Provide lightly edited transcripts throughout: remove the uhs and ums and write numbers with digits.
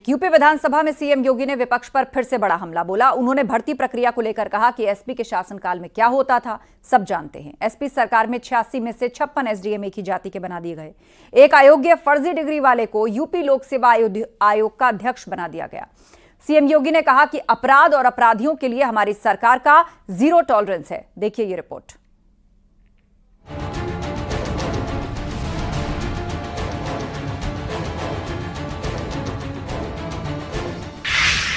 UP विधानसभा में CM योगी ने विपक्ष पर फिर से बड़ा हमला बोला। उन्होंने भर्ती प्रक्रिया को लेकर कहा कि एसपी के शासनकाल में क्या होता था सब जानते हैं। एसपी सरकार में 86 में से 56 एसडीएम एक ही जाति के बना दिए गए। एक अयोग्य फर्जी डिग्री वाले को यूपी लोक सेवा आयोग का अध्यक्ष बना दिया गया। सीएम योगी ने कहा कि अपराध और अपराधियों के लिए हमारी सरकार का जीरो टॉलरेंस है। देखिए ये रिपोर्ट।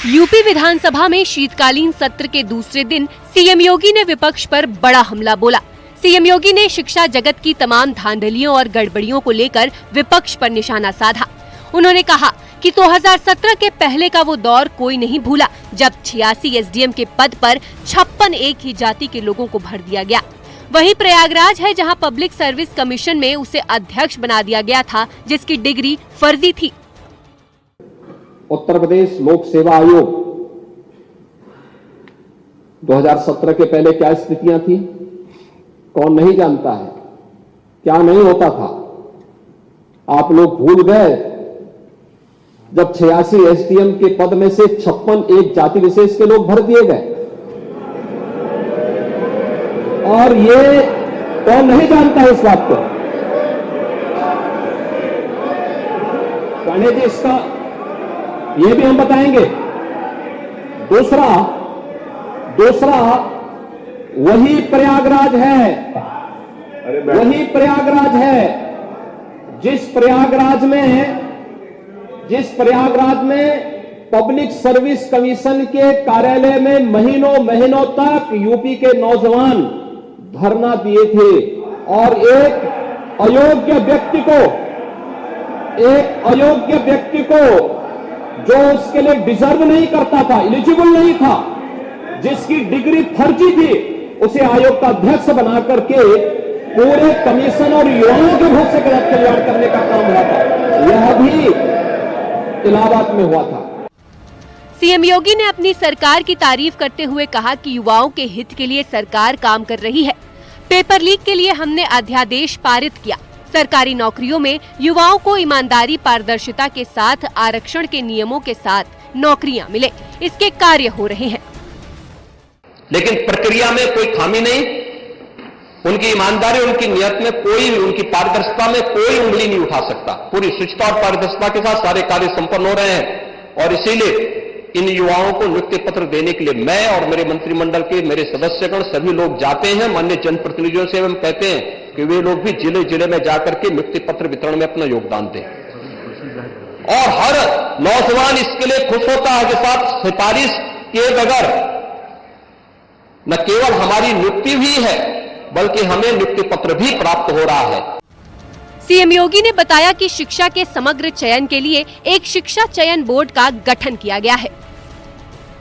यूपी विधानसभा में शीतकालीन सत्र के दूसरे दिन सीएम योगी ने विपक्ष पर बड़ा हमला बोला। सीएम योगी ने शिक्षा जगत की तमाम धांधलियों और गड़बड़ियों को लेकर विपक्ष पर निशाना साधा। उन्होंने कहा कि 2017 के पहले का वो दौर कोई नहीं भूला जब 86 एसडीएम के पद पर 56 एक ही जाति के लोगों को भर दिया गया। वही प्रयागराज है जहां पब्लिक सर्विस कमीशन में उसे अध्यक्ष बना दिया गया था, जिसकी डिग्री फर्जी थी। उत्तर प्रदेश लोक सेवा आयोग 2017 के पहले क्या स्थितियां थी, कौन नहीं जानता है, क्या नहीं होता था। आप लोग भूल गए जब 86 एसडीएम के पद में से 56 एक जाति विशेष के लोग भर दिए गए। और ये कौन नहीं जानता है इस बात को। गणेश जी इसका ये भी हम बताएंगे। दूसरा वही प्रयागराज है जिस प्रयागराज में पब्लिक सर्विस कमीशन के कार्यालय में महीनों तक यूपी के नौजवान धरना दिए थे और एक अयोग्य व्यक्ति को जो उसके लिए डिजर्व नहीं करता था, एलिजिबल नहीं था, जिसकी डिग्री फर्जी थी, उसे आयोग का अध्यक्ष बना करके पूरे कमीशन और युवाओं के भविष्य का कल्याण करने का काम हुआ था। यह भी इलाहाबाद में हुआ था। सीएम योगी ने अपनी सरकार की तारीफ करते हुए कहा कि युवाओं के हित के लिए सरकार काम कर रही है। पेपर लीक के लिए हमने अध्यादेश पारित किया। सरकारी नौकरियों में युवाओं को ईमानदारी पारदर्शिता के साथ आरक्षण के नियमों के साथ नौकरियां मिले, इसके कार्य हो रहे हैं। लेकिन प्रक्रिया में कोई खामी नहीं, उनकी ईमानदारी, उनकी नियत में कोई, उनकी पारदर्शिता में कोई उंगली नहीं उठा सकता। पूरी शुचिता और पारदर्शिता के साथ सारे कार्य संपन्न हो रहे हैं और इसीलिए इन युवाओं को नियुक्ति पत्र देने के लिए मैं और मेरे मंत्रिमंडल के मेरे सदस्यगण सभी लोग जाते हैं। माननीय जनप्रतिनिधियों से हम कहते हैं कि वे लोग भी जिले जिले में जाकर के नियुक्ति पत्र वितरण में अपना योगदान दें और हर नौजवान इसके लिए खुश होता है कि साथ सिफारिश किए बगैर न केवल हमारी नियुक्ति भी है बल्कि हमें नियुक्ति पत्र भी प्राप्त हो रहा है। सीएम योगी ने बताया कि शिक्षा के समग्र चयन के लिए एक शिक्षा चयन बोर्ड का गठन किया गया है।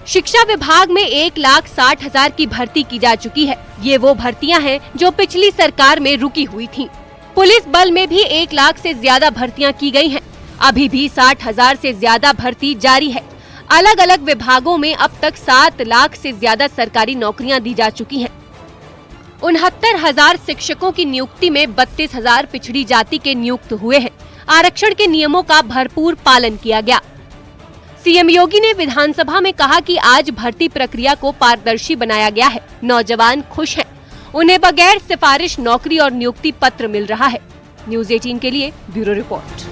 शिक्षा विभाग में 1,60,000 की भर्ती की जा चुकी है। ये वो भर्तियां हैं जो पिछली सरकार में रुकी हुई थीं। पुलिस बल में भी 1 लाख से ज्यादा भर्तियां की गई हैं। अभी भी 60,000 से ज्यादा भर्ती जारी है। अलग अलग विभागों में अब तक 7 लाख से ज्यादा सरकारी नौकरियां दी जा चुकी हैं। 69,000 शिक्षकों की नियुक्ति में 32,000 पिछड़ी जाति के नियुक्त हुए हैं। आरक्षण के नियमों का भरपूर पालन किया गया। सीएम योगी ने विधानसभा में कहा कि आज भर्ती प्रक्रिया को पारदर्शी बनाया गया है। नौजवान खुश हैं। उन्हें बगैर सिफारिश नौकरी और नियुक्ति पत्र मिल रहा है। न्यूज़ 18 के लिए ब्यूरो रिपोर्ट।